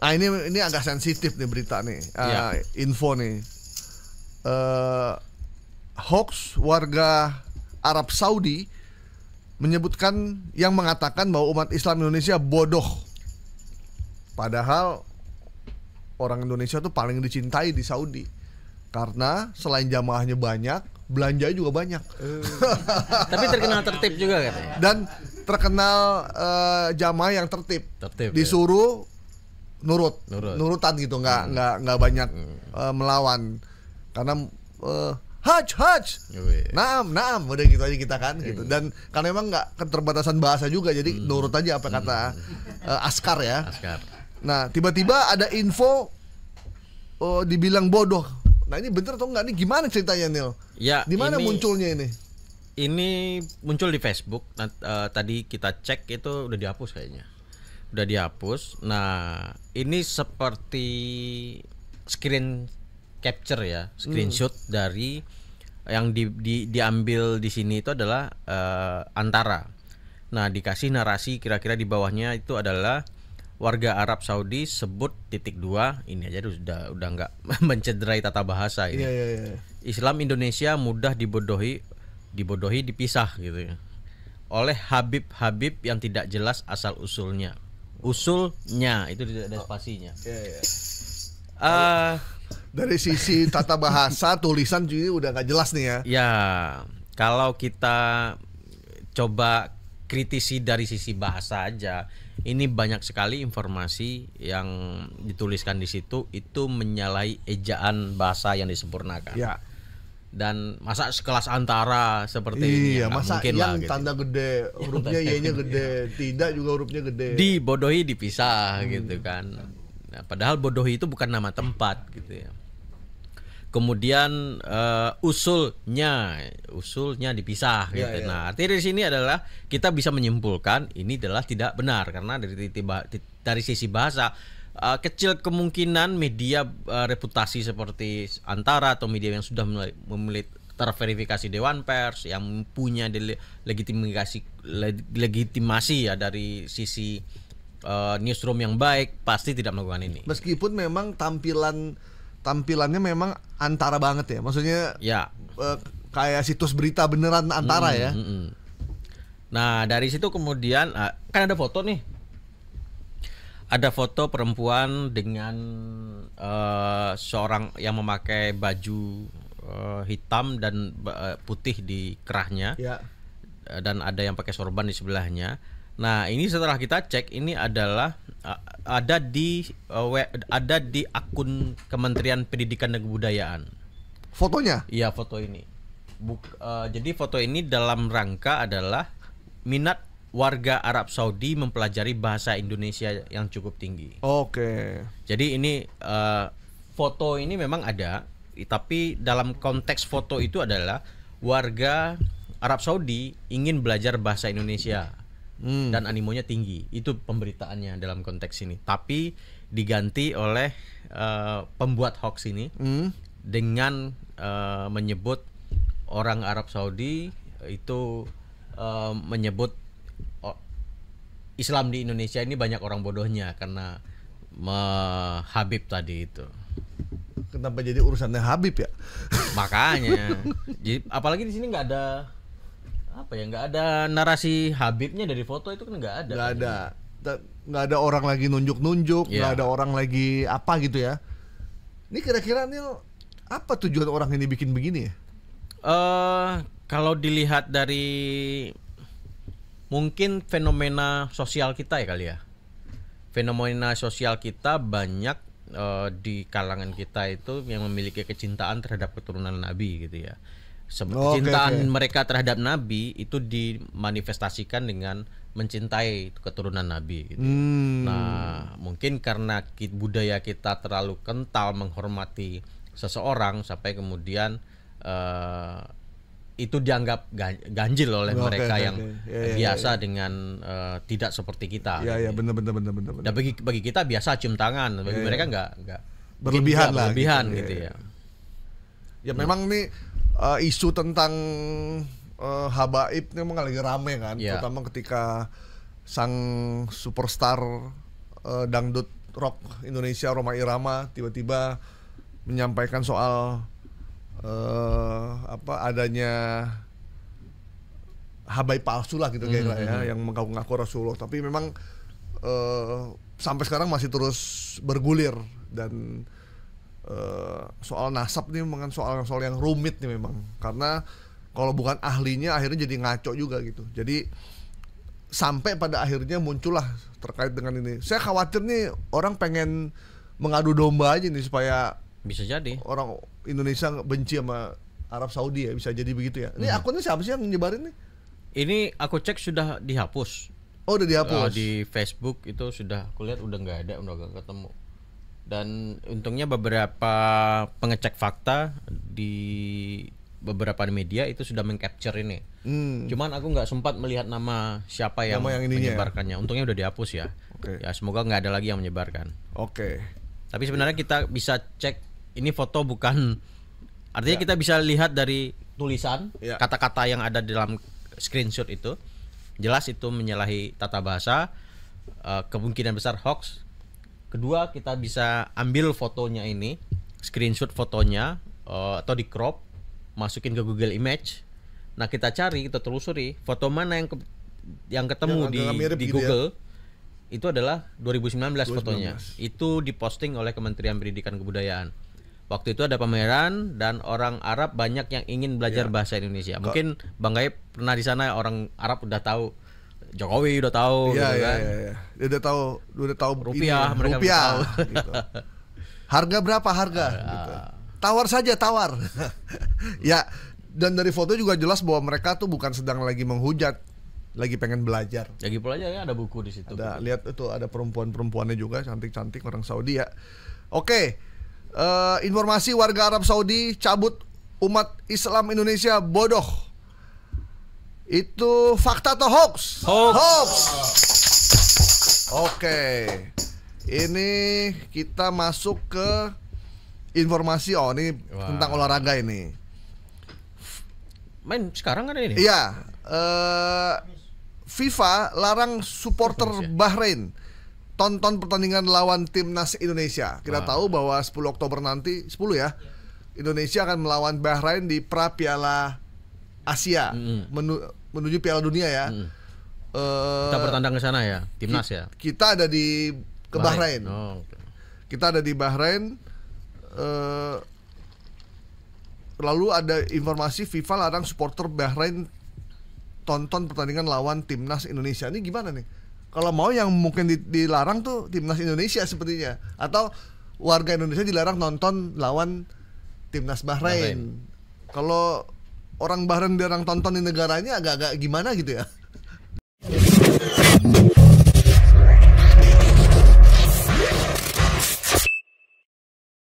Ah ini agak sensitif nih berita nih, info nih. Hoax warga Arab Saudi menyebutkan yang mengatakan bahwa umat Islam Indonesia bodoh. Padahal orang Indonesia tuh paling dicintai di Saudi karena selain jamaahnya banyak, belanjanya juga banyak. Tapi terkenal tertib juga katanya. Dan terkenal jamaah yang tertib. Disuruh nurutan gitu, nggak banyak melawan karena haj naam udah gitu aja kita kan gitu. Dan karena emang nggak keterbatasan bahasa juga, jadi nurut aja apa kata askar ya. Nah tiba-tiba ada info dibilang bodoh. Nah ini bener atau enggak nih, gimana ceritanya Nil? Ya, di mana munculnya ini? Ini muncul di Facebook. Tadi kita cek itu udah dihapus kayaknya. Udah dihapus. Nah, ini seperti screen capture ya, screenshot dari yang diambil di sini itu adalah Antara. Nah, dikasih narasi kira-kira di bawahnya itu adalah warga Arab Saudi sebut .2. Ini aja udah nggak mencederai tata bahasa ini. Islam Indonesia mudah dibodohi dipisah gitu ya. Oleh Habib yang tidak jelas asal usulnya itu tidak ada spasinya. Dari sisi tata bahasa tulisan juga udah nggak jelas nih ya. Ya, kalau kita coba kritisi dari sisi bahasa aja, ini banyak sekali informasi yang dituliskan di situ itu menyalahi ejaan bahasa yang disempurnakan. Ya. Dan masa sekelas Antara seperti ini ya, masa mungkin yang lah, gitu. tanda gede, hurufnya Y-nya gede, tidak juga hurufnya gede. Dibodohi dipisah gitu kan. Nah, padahal bodohi itu bukan nama tempat gitu ya. Kemudian usulnya dipisah gitu. Nah, artinya dari sini adalah kita bisa menyimpulkan ini adalah tidak benar karena dari sisi bahasa kecil kemungkinan media reputasi seperti Antara atau media yang sudah memiliki terverifikasi Dewan Pers yang punya legitimasi ya dari sisi newsroom yang baik pasti tidak melakukan ini. Meskipun memang tampilannya memang Antara banget ya, maksudnya ya kayak situs berita beneran Antara ya. Nah dari situ kemudian kan ada foto nih. Ada foto perempuan dengan seorang yang memakai baju hitam dan putih di kerahnya, dan ada yang pakai sorban di sebelahnya. Nah ini setelah kita cek ini adalah ada di akun Kementerian Pendidikan dan Kebudayaan. Fotonya? Iya foto ini. Jadi foto ini dalam rangka adalah minat warga Arab Saudi mempelajari bahasa Indonesia yang cukup tinggi. Oke. Jadi ini foto ini memang ada, tapi dalam konteks foto itu adalah warga Arab Saudi ingin belajar bahasa Indonesia dan animonya tinggi. Itu pemberitaannya dalam konteks ini. Tapi diganti oleh pembuat hoax ini dengan menyebut orang Arab Saudi itu menyebut Islam di Indonesia ini banyak orang bodohnya karena Habib tadi itu. Kenapa jadi urusannya Habib ya? Makanya. Jadi apalagi di sini nggak ada nggak ada narasi Habibnya dari foto itu kan nggak ada. Nggak ada orang lagi nunjuk-nunjuk, nggak ada orang lagi apa gitu ya. Ini kira-kira nih apa tujuan orang ini bikin begini ya? Kalau dilihat dari mungkin fenomena sosial kita ya kali ya. Fenomena sosial kita banyak di kalangan kita itu yang memiliki kecintaan terhadap keturunan Nabi gitu ya. Kecintaan mereka terhadap Nabi itu dimanifestasikan dengan mencintai keturunan Nabi gitu. Nah, mungkin karena budaya kita terlalu kental menghormati seseorang sampai kemudian itu dianggap ganjil oleh mereka yang biasa dengan tidak seperti kita. Iya, benar. Dan bagi kita biasa cium tangan, bagi mereka enggak berlebihan gitu ya. Ya memang nih isu tentang habaib ini memang lagi rame kan, terutama ketika sang superstar dangdut rock Indonesia Rhoma Irama tiba-tiba menyampaikan soal adanya habai palsu lah gitu kayak ya, yang mengaku-ngaku Rasulullah, tapi memang sampai sekarang masih terus bergulir. Dan soal nasab nih memang soal yang rumit nih memang, karena kalau bukan ahlinya akhirnya jadi ngaco juga gitu. Jadi sampai pada akhirnya muncullah terkait dengan ini. Saya khawatir nih orang pengen mengadu domba aja nih supaya bisa jadi orang Indonesia benci sama Arab Saudi ya, bisa jadi begitu ya. Ini akunnya siapa sih yang nyebarin nih? Ini aku cek sudah dihapus. Oh, udah dihapus. Di Facebook itu sudah, aku lihat udah nggak ada, udah nggak ketemu. Dan untungnya beberapa pengecek fakta di beberapa media itu sudah mengcapture ini. Cuman aku nggak sempat melihat nama siapa yang menyebarkannya. Untungnya udah dihapus ya. Ya semoga nggak ada lagi yang menyebarkan. Tapi sebenarnya kita bisa cek ini foto bukan, artinya kita bisa lihat dari tulisan kata-kata yang ada dalam screenshot itu. Jelas itu menyalahi tata bahasa, kemungkinan besar hoax. Kedua, kita bisa ambil fotonya ini, screenshot fotonya, atau di crop, masukin ke Google Image. Nah, kita cari, kita telusuri foto mana yang ketemu di Google. Itu adalah 2019 fotonya. Itu diposting oleh Kementerian Pendidikan dan Kebudayaan. Waktu itu ada pameran dan orang Arab banyak yang ingin belajar bahasa Indonesia. Mungkin Bang Gaib pernah di sana, orang Arab udah tahu Jokowi, udah tahu gitu kan. Dia udah tahu rupiah, mereka tahu. Gitu. Harga berapa harga? Gitu. Tawar saja, tawar. Ya, dan dari foto juga jelas bahwa mereka tuh bukan sedang lagi menghujat, lagi pengen belajar. Lagi belajar ya, ada buku di situ. Ada, lihat itu ada perempuannya juga cantik-cantik orang Saudi ya. Informasi warga Arab Saudi cabut umat Islam Indonesia bodoh. Itu fakta atau hoax? Hoax. Ini kita masuk ke informasi. Ini tentang olahraga ini. Main sekarang ada ini? Iya. FIFA larang supporter Bahrain tonton pertandingan lawan timnas Indonesia. Kita tahu bahwa 10 Oktober nanti, 10 ya, Indonesia akan melawan Bahrain di pra Piala Asia, menuju Piala Dunia ya. Kita bertandang ke sana ya, timnas ya. Kita ada di Bahrain. Kita ada di Bahrain. Lalu ada informasi FIFA larang supporter Bahrain tonton pertandingan lawan timnas Indonesia. Ini gimana nih? Kalau mau yang mungkin dilarang tuh timnas Indonesia sepertinya, atau warga Indonesia dilarang nonton lawan timnas Bahrain. Kalau orang Bahrain dilarang tonton di negaranya agak-agak gimana gitu ya.